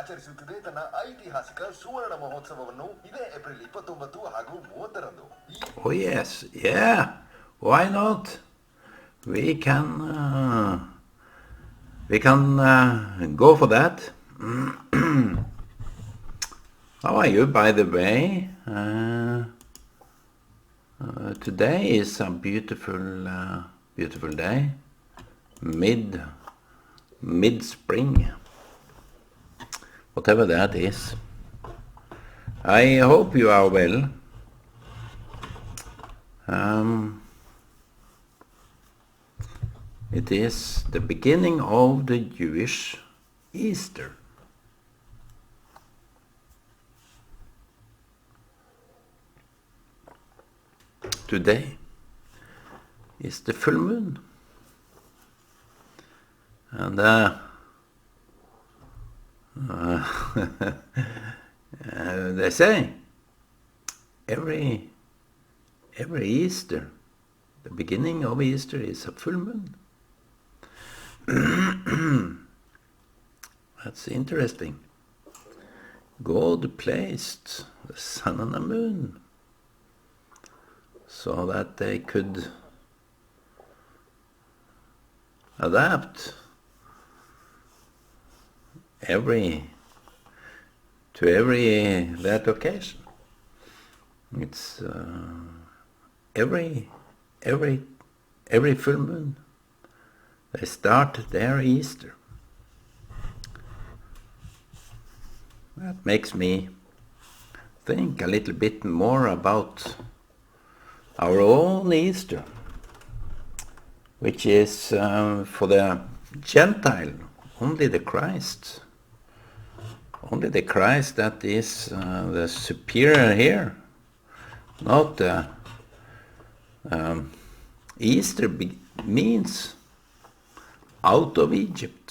ಆಚರಿಸುತ್ತಿದೆ ತನ್ನ ಐತಿಹಾಸಿಕ ಸುವರ್ಣ ಮಹೋತ್ಸವವನ್ನು ಇದೇ ಏಪ್ರಿಲ್ 29 ಹಾಗೂ 30ರಂದು. Oh yes, yeah. Why not? We can go for that. How are you, by the way? Today is a beautiful day. Mid-spring. Whatever that is. I hope you are well. It is the beginning of the Jewish Easter. Today is the full moon. And they say every Easter, the beginning of Easter is a full moon. That's interesting. God placed the sun and the moon so that they could adapt to that occasion. It's every full moon they start their Easter. That makes me think a little bit more about our own Easter, which is for the Gentile, only the Christ that is the superior here, not Easter means out of Egypt,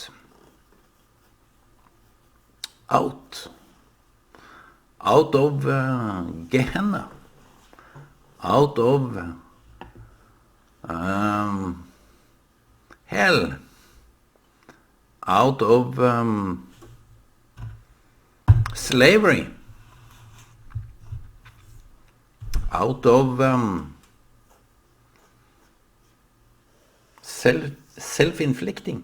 out of Gehenna, out of hell, out of slavery, out of self-inflicting.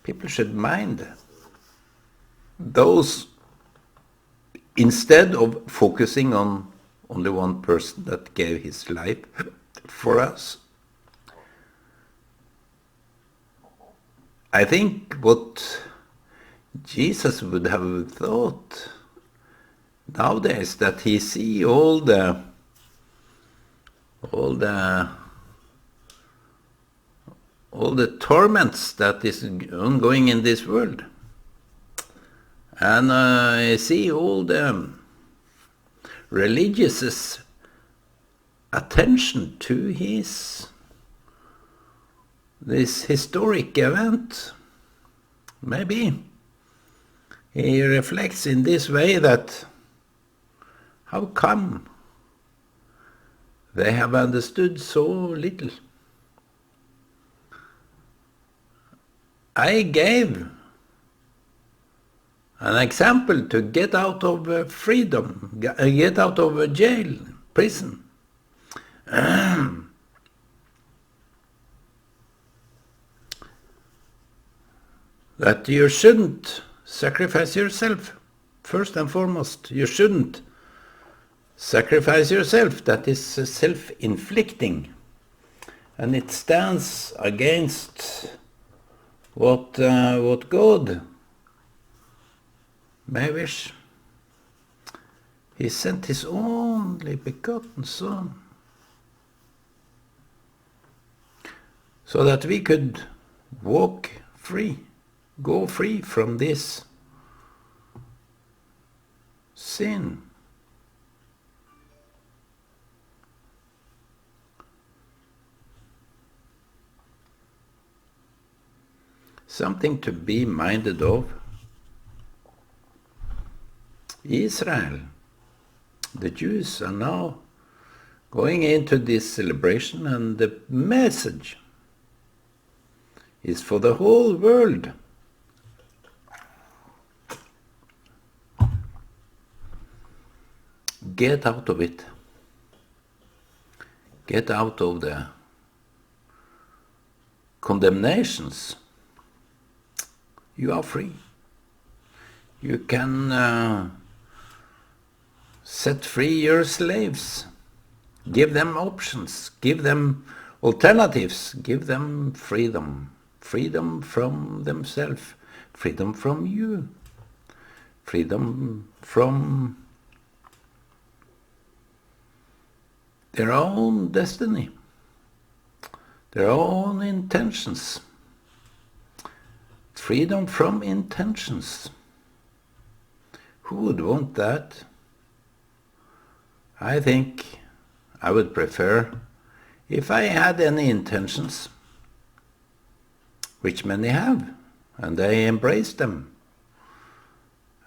People should mind those instead of focusing on only one person that gave his life for us. I think what Jesus would have thought nowadays, that he see all the torments that is ongoing in this world, and I see all the religious attention to this historic event. Maybe he reflects in this way that how come they have understood so little? I gave an example to get out of freedom, get out of jail, prison. That you shouldn't sacrifice yourself. First and foremost, you shouldn't sacrifice yourself. That is self-inflicting. And it stands against what God may wish. He sent his only begotten Son so that we could walk free, go free from this sin. Something to be minded of. Israel, the Jews, are now going into this celebration, and the message is for the whole world. get out of it. Get out of the condemnations. You are free. You can set free your slaves. Give them options. Give them alternatives. Give them freedom. Freedom from themselves. Freedom from you. Freedom from their own destiny. Their own intentions. Freedom from intentions. Who would want that? I think I would prefer, if I had any intentions, which many have, and they embrace them,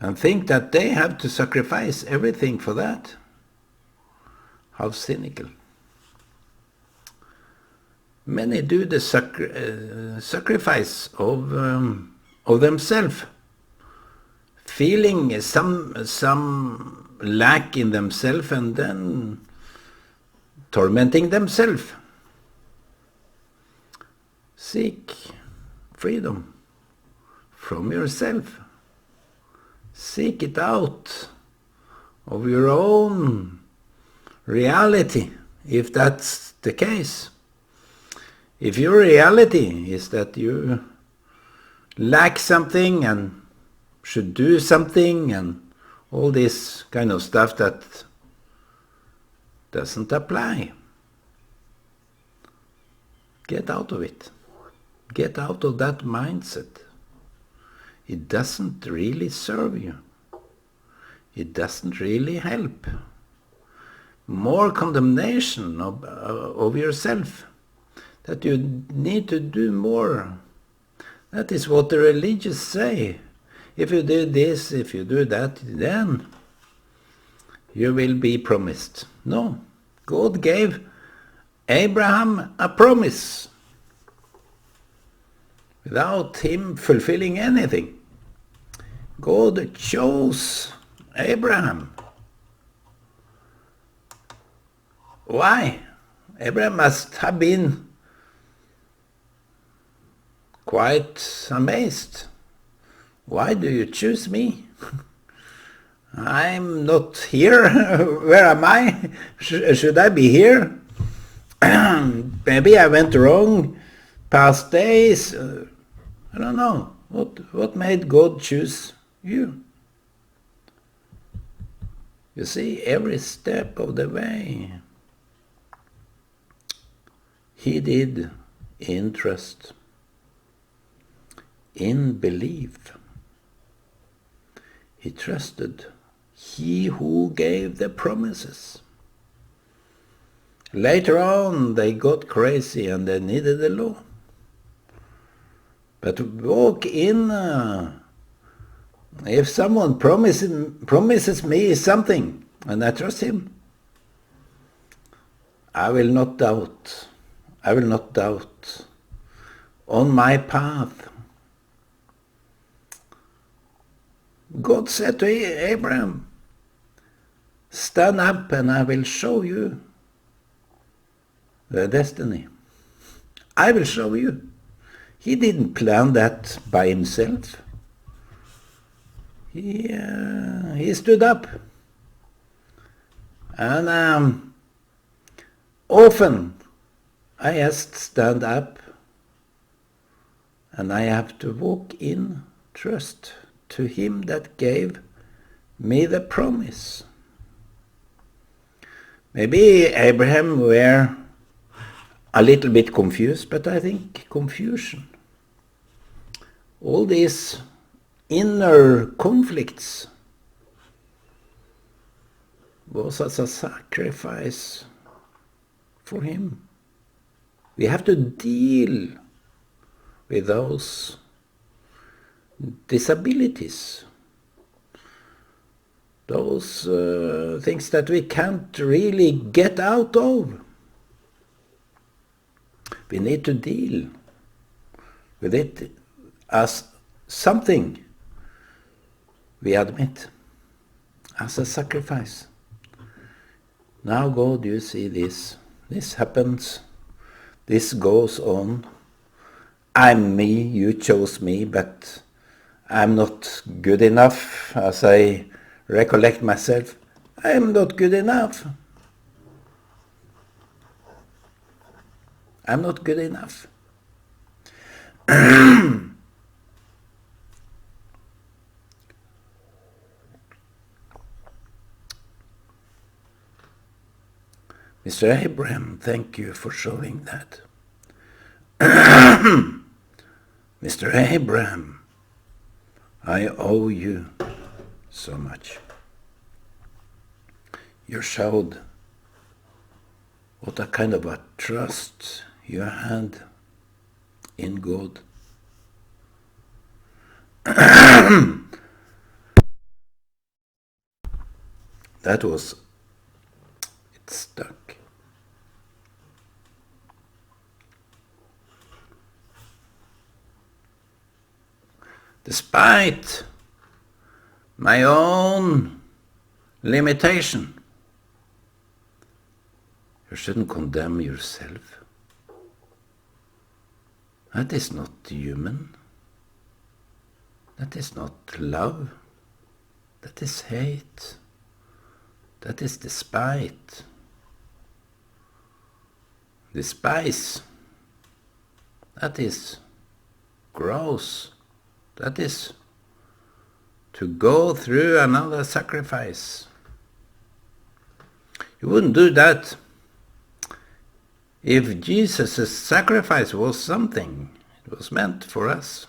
and think that they have to sacrifice everything for that. How cynical. Many do the sacrifice of themselves, feeling some lack in themselves and then tormenting themselves. Seek freedom from yourself. Seek it out of your own reality, if that's the case. If your reality is that you lack something and should do something and all this kind of stuff that doesn't apply, get out of it. Get out of that mindset. It doesn't really serve you. It doesn't really help. More condemnation of yourself, that you need to do more. That is what the religious say. If you do this, if you do that, then you will be promised. No, God gave Abraham a promise without him fulfilling anything. God chose Abraham. Why? Abraham must have been quite amazed. Why do you choose me? I'm not here. Where am I? Should I be here? Maybe I went wrong past days. I don't know. What made God choose you? You see, every step of the way, he did in trust, in belief. He trusted he who gave the promises. Later on, they got crazy and they needed the law. But walk in, if someone promises me something and I trust him, I will not doubt. I will not doubt on my path. God said to Abraham, stand up and I will show you the destiny. I will show you. He didn't plan that by himself. He stood up. And often I just stand up and I have to walk in trust to him that gave me the promise. Maybe Abraham were a little bit confused, but I think confusion, all these inner conflicts, was as a sacrifice for him. We have to deal with those disabilities, those things that we can't really get out of. We need to deal with it as something we admit, as a sacrifice. Now God, you see this. This happens. This goes on. I'm me, you chose me, but I'm not good enough. As I recollect myself, I'm not good enough. I'm not good enough. Mr. Abraham, thank you for showing that. Mr. Abraham, I owe you so much. You showed what a kind of a trust you had in God. That was, it stuck. Despite my own limitation, you shouldn't condemn yourself. That is not human. That is not love. That is hate. That is despite. Despise. That is gross. That is to go through another sacrifice. You wouldn't do that if Jesus' sacrifice was something. It was meant for us.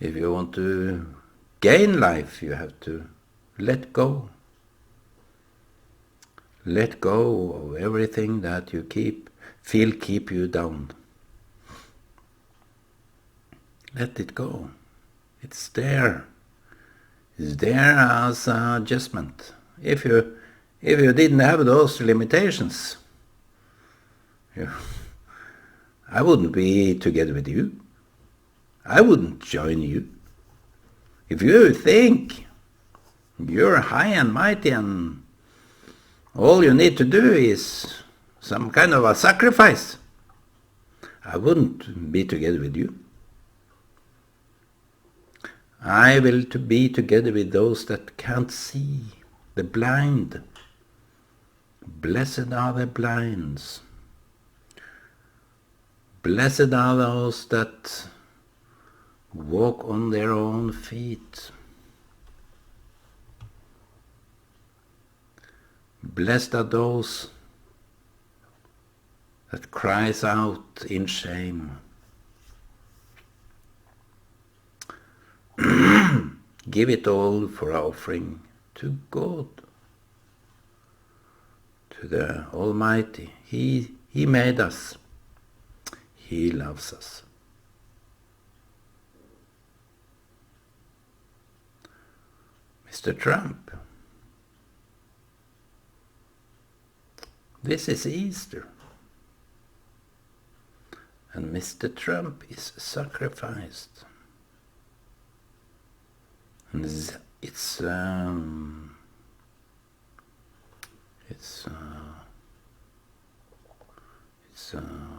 If you want to gain life, you have to let go. Let go of everything that you feel keep you down. Let it go. It's there. It's there as an adjustment. If you didn't have those limitations, I wouldn't be together with you. I wouldn't join you. If you think you're high and mighty and all you need to do is some kind of a sacrifice, I wouldn't be together with you. I will to be together with those that can't see, the blind. Blessed are the blinds. Blessed are those that walk on their own feet. Blessed are those that cries out in shame. Give it all for offering to God, to the Almighty. He made us. He loves us. Mr. Trump, this is Easter. And Mr. Trump is sacrificed. And it's a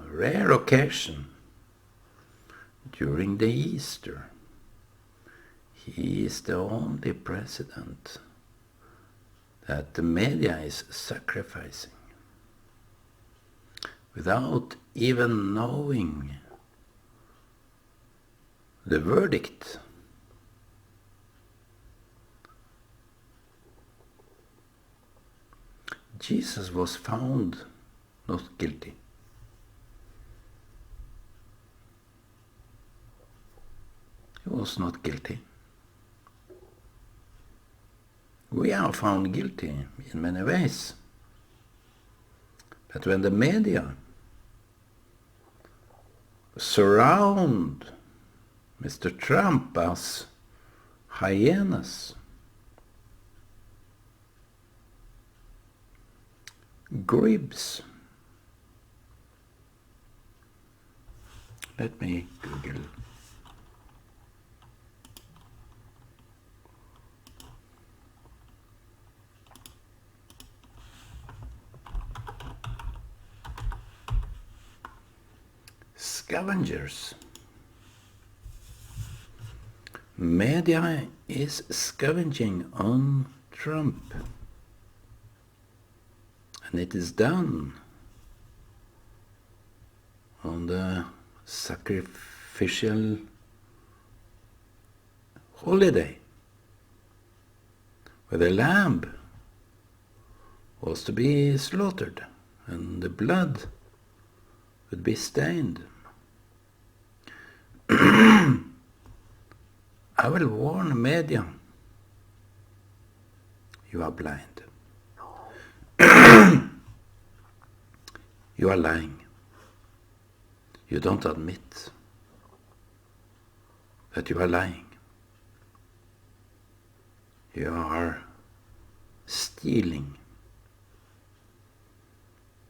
rare occasion during the Easter. He is the only president that the media is sacrificing without even knowing the verdict. Jesus was found not guilty. He was not guilty. We are found guilty in many ways. But when the media surround Mr. Trump as hyenas, gribs. Let me Google. scavengers. Media is scavenging on Trump. And it is done on the sacrificial holiday, where the lamb was to be slaughtered and the blood would be stained. I will warn media, you are blind. You are lying. You don't admit that you are lying. You are stealing.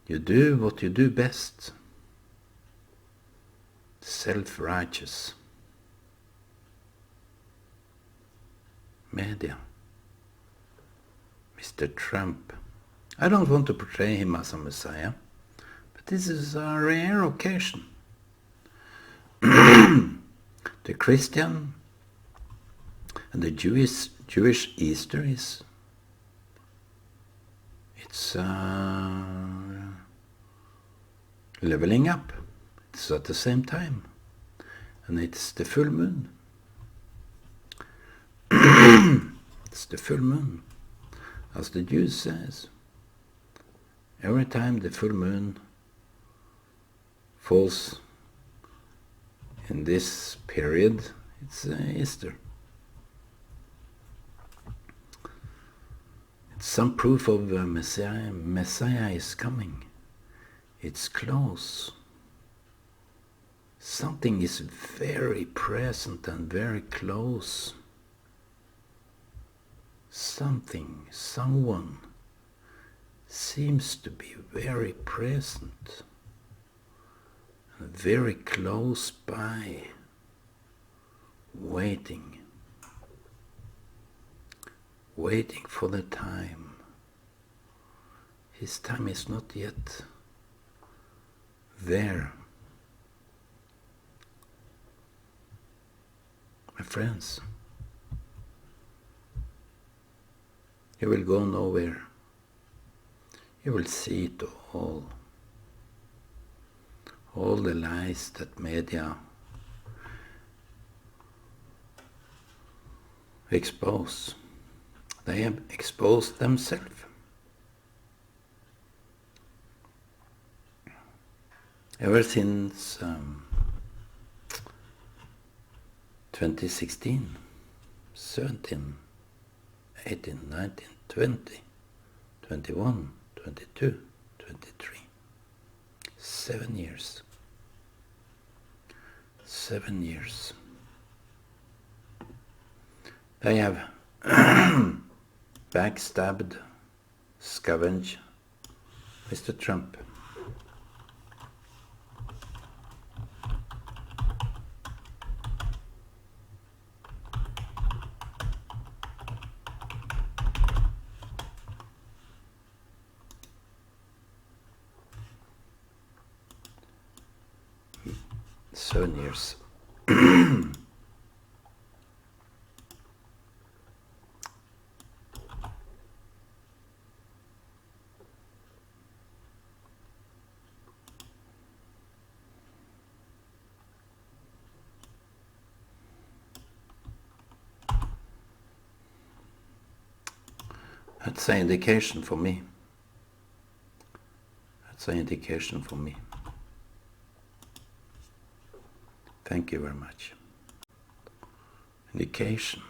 You do what you do best. Self-righteous. Media. Mr. Trump. I don't want to portray him as a messiah, but this is a rare occasion. The Christian and the Jewish Easter it's leveling up. It's at the same time, and it's the full moon. It's the full moon, as the Jews says. Every time the full moon falls in this period, it's Easter. It's some proof of Messiah is coming. It's close. Something is very present and very close. Someone seems to be very present and very close by, waiting for the time. His time is not yet there. My friends, you will go nowhere. You will see it all the lies that media expose. They have exposed themselves. Ever since 2016, 17, 18, 19, 20, 21, 22, 23. 7 years. 7 years. They have backstabbed, scavenged Mr. Trump. Seven years. That's an indication for me. That's an indication for me. Thank you very much. Indication.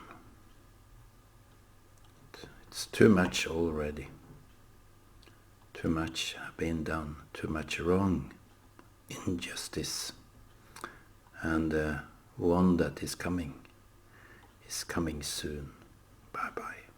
It's too much already. Too much been done. Too much wrong. Injustice. And one that is coming soon. Bye-bye.